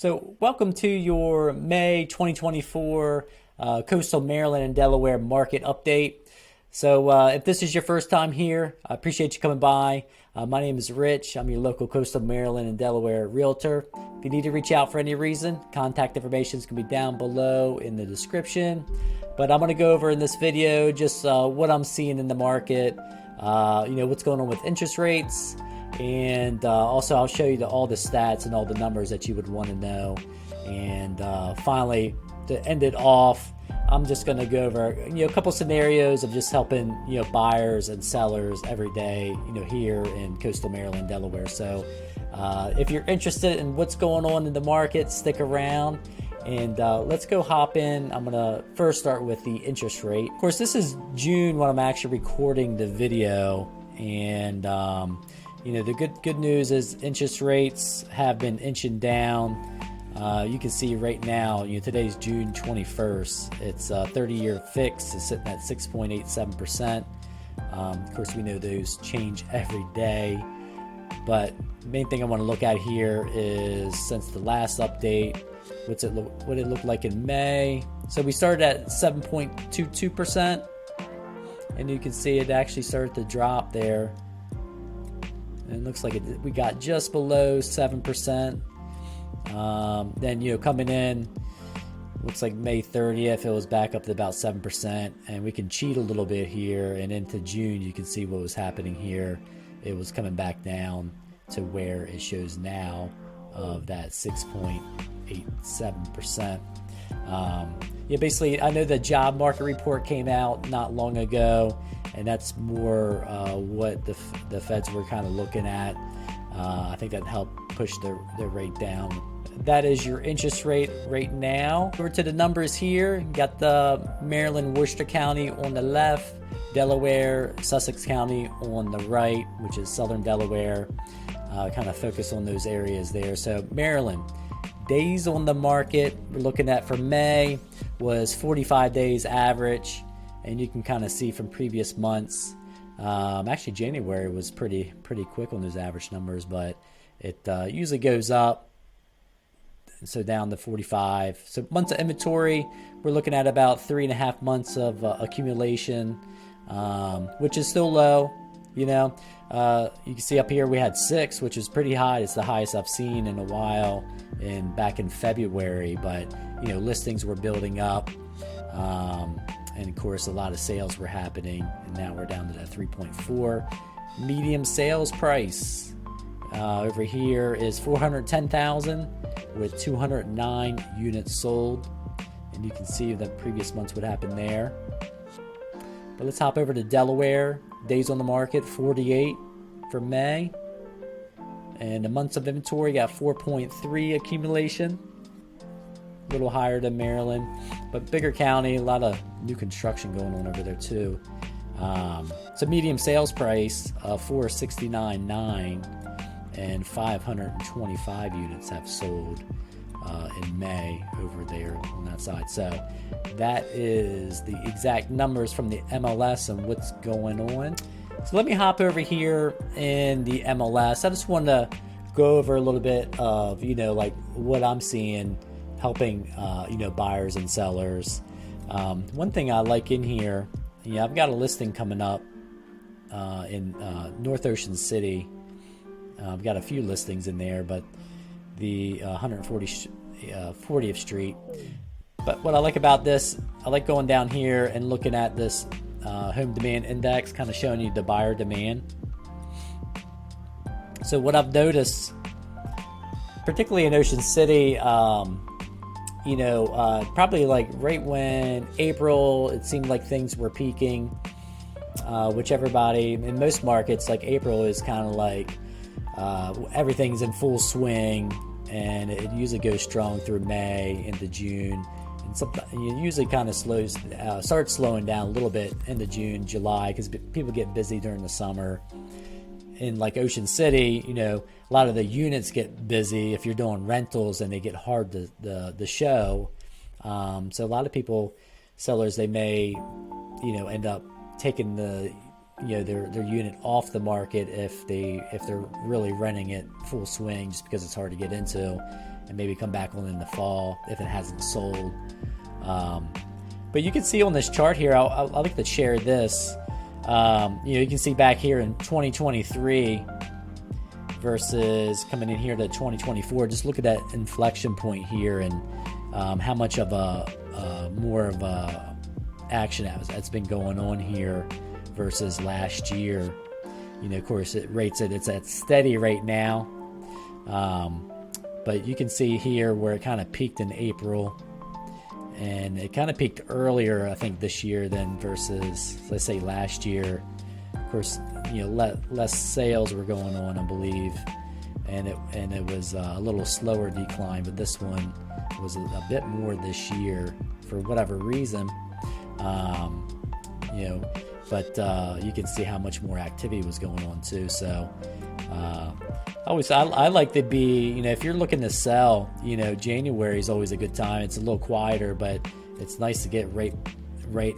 So welcome to your May 2024 Coastal Maryland and Delaware market update. So if this is your first time here, I appreciate you coming by. My name is Rich. I'm your local Coastal Maryland and Delaware realtor. If you need to reach out for any reason, contact information is going to be down below in the description. But I'm going to go over in this video just what I'm seeing in the market, what's going on with interest rates. And also I'll show you all the stats and all the numbers that you would want to know. And finally, to end it off, I'm just going to go over a couple scenarios of just helping buyers and sellers every day here in Coastal Maryland, Delaware. So if you're interested in what's going on in the market, stick around. And let's go hop in. I'm going to first start with the interest rate. Of course, this is June when I'm actually recording the video. And the good news is interest rates have been inching down. You can see right now, today's June 21st. It's a 30-year fix is sitting at 6.87%. Of course, we know those change every day. But the main thing I want to look at here is since the last update, what it looked like in May. So we started at 7.22%, and you can see it actually started to drop there. And it looks like we got just below 7%. Then coming in, looks like May 30th it was back up to about 7%, and we can cheat a little bit here. And into June, you can see what was happening here. It was coming back down to where it shows now of that 6.87%. Basically, I know the job market report came out not long ago, and that's more what the feds were kind of looking at. I think that helped push the rate down. That is your interest rate right now. Over to the numbers here. You got the Maryland, Worcester County on the left, Delaware, Sussex County on the right, which is southern Delaware. Kind of focus on those areas there. So Maryland, days on the market we're looking at for May was 45 days average, and you can kind of see from previous months. Actually, January was pretty quick on those average numbers, but it usually goes up. So down to 45. So months of inventory, we're looking at about 3.5 months of accumulation, which is still low. You can see up here we had 6, which is pretty high. It's the highest I've seen in a while, and back in February. But listings were building up, and of course a lot of sales were happening. And now we're down to that 3.4. Medium sales price over here is $410,000 with 209 units sold, and you can see the previous months what happened there. But let's hop over to Delaware. Days on the market, 48 for May. And the months of inventory got 4.3 accumulation. A little higher than Maryland, but bigger county, a lot of new construction going on over there too. So medium sales price of $469,900, and 525 units have sold in May over there on that side. So that is the exact numbers from the MLS and what's going on. So let me hop over here in the MLS. I just wanted to go over a little bit of like what I'm seeing helping buyers and sellers. One thing I like in here, I've got a listing coming up in North Ocean City. I've got a few listings in there, but the 140th Street. But what I like about this, I like going down here and looking at this home demand index, kind of showing you the buyer demand. So what I've noticed, particularly in Ocean City, probably like right when April, it seemed like things were peaking, which everybody in most markets, like April is kind of like everything's in full swing, and it usually goes strong through May into June, and sometimes it usually kind of starts slowing down a little bit into June, July, because people get busy during the summer. In like Ocean City, a lot of the units get busy if you're doing rentals, and they get hard to show. So a lot of sellers, they may end up taking their unit off the market if they're really renting it full swing, just because it's hard to get into. and maybe come back on in the fall if it hasn't sold. But you can see on this chart here, I'd like to share this. You can see back here in 2023 versus coming in here to 2024. Just look at that inflection point here, and how much of more of a action that's been going on here versus last year. Of course, it's at steady right now, but you can see here where it kind of peaked in April, and it kind of peaked earlier, I think, this year than versus, let's say, last year. Of course, less sales were going on, I believe, and it was a little slower decline, but this one was a bit more this year for whatever reason. But you can see how much more activity was going on too. So I like to be, if you're looking to sell, January is always a good time. It's a little quieter, but it's nice to get right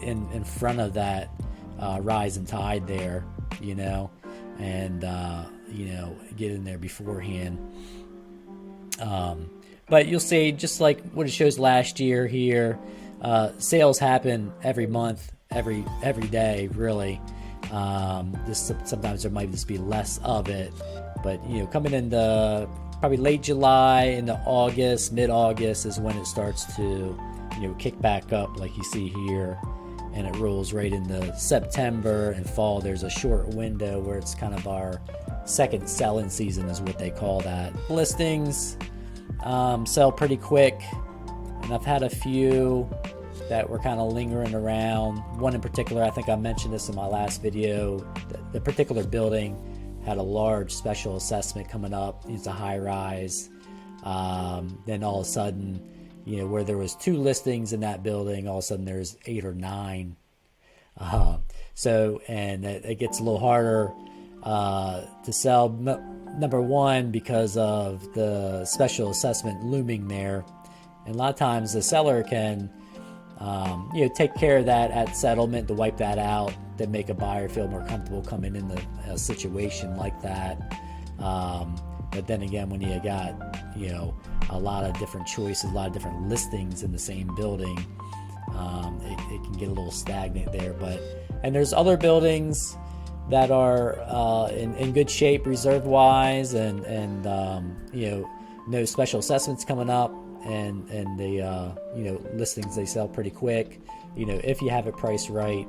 in front of that rising tide there, and get in there beforehand. But you'll see, just like what it shows last year here, sales happen every month, every day, really. Sometimes there might just be less of it, but coming into probably late July into August, mid-August is when it starts to kick back up, like you see here, and it rolls right into September and fall. There's a short window where it's kind of our second selling season, is what they call that. Listings sell pretty quick, and I've had a few that were kind of lingering around. One in particular, I think I mentioned this in my last video. The particular building had a large special assessment coming up. It's a high rise. Then all of a sudden, where there was 2 listings in that building, all of a sudden there's 8 or 9. And it gets a little harder to sell. Number one, because of the special assessment looming there. And a lot of times the seller can take care of that at settlement to wipe that out, to make a buyer feel more comfortable coming in a situation like that. But then again, when you got a lot of different choices, a lot of different listings in the same building, it can get a little stagnant there. And there's other buildings that are in good shape reserve wise, and no special assessments coming up, and the listings, they sell pretty quick, if you have it priced right.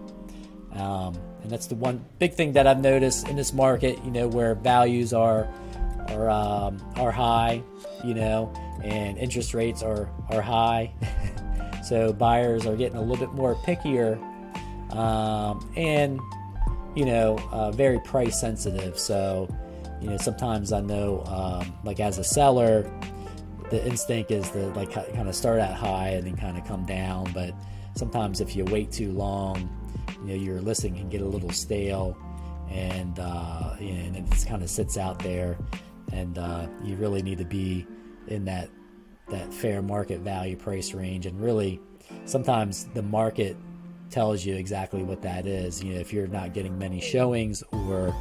And that's the one big thing that I've noticed in this market, where values are high, and interest rates are high. So buyers are getting a little bit more pickier, and very price sensitive. So sometimes I know, like as a seller, the instinct is to kind of start at high and then kind of come down. But sometimes if you wait too long, your listing can get a little stale, and it just kind of sits out there, and you really need to be in that fair market value price range. And really, sometimes the market tells you exactly what that is. If you're not getting many showings, or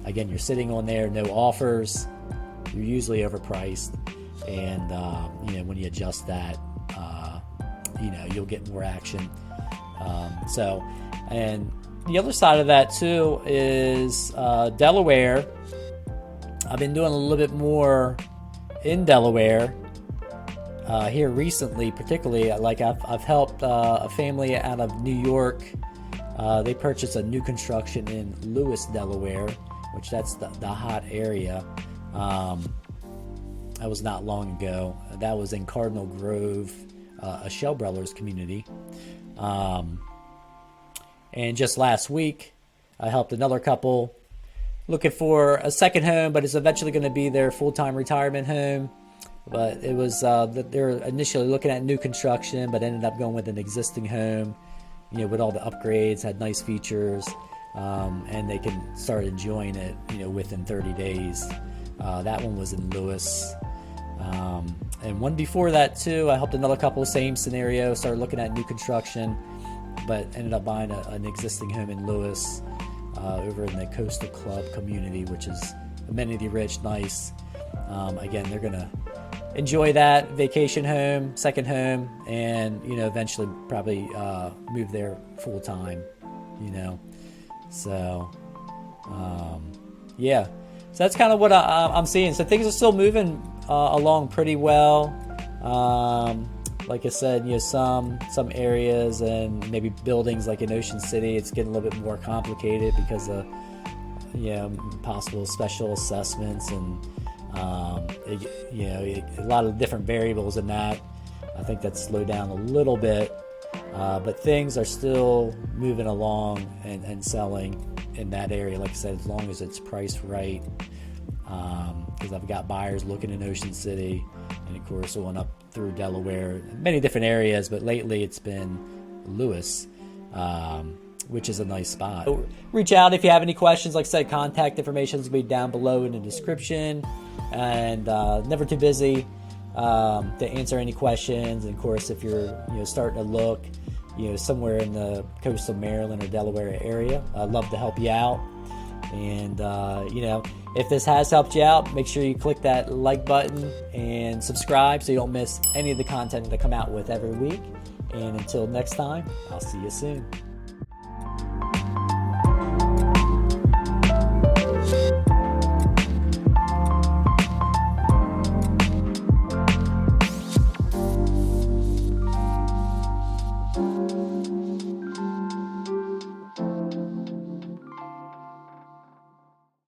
again, you're sitting on there, no offers, you're usually overpriced. And when you adjust that, you'll get more action. And the other side of that too is Delaware. I've been doing a little bit more in Delaware here recently, particularly. Like I've helped a family out of New York. They purchased a new construction in Lewes, Delaware, which that's the hot area. That was not long ago. That was in Cardinal Grove, a Shell Brothers community. And just last week, I helped another couple looking for a second home, but it's eventually going to be their full-time retirement home. But it was they were initially looking at new construction, but ended up going with an existing home, with all the upgrades, had nice features, and they can start enjoying it, within 30 days. That one was in Lewes. And one before that too, I helped another couple, same scenario, started looking at new construction, but ended up buying an existing home in Lewes, over in the Coastal Club community, which is amenity rich, nice. Again, they're gonna enjoy that vacation home, second home, and eventually probably move there full time. So yeah, so that's kind of what I'm seeing. So things are still moving along pretty well. Like I said, some areas and maybe buildings like in Ocean City, it's getting a little bit more complicated because of possible special assessments and a lot of different variables in that. I think that's slowed down a little bit, but things are still moving along and selling in that area. Like I said, as long as it's priced right, because I've got buyers looking in Ocean City, and of course going up through Delaware, many different areas, but lately it's been Lewes, which is a nice spot. So reach out if you have any questions. Like I said, contact information is going to be down below in the description, and never too busy to answer any questions. And of course, if you're starting to look somewhere in the Coastal Maryland or Delaware area, I'd love to help you out. And if this has helped you out, make sure you click that like button and subscribe so you don't miss any of the content that I come out with every week. And until next time, I'll see you soon.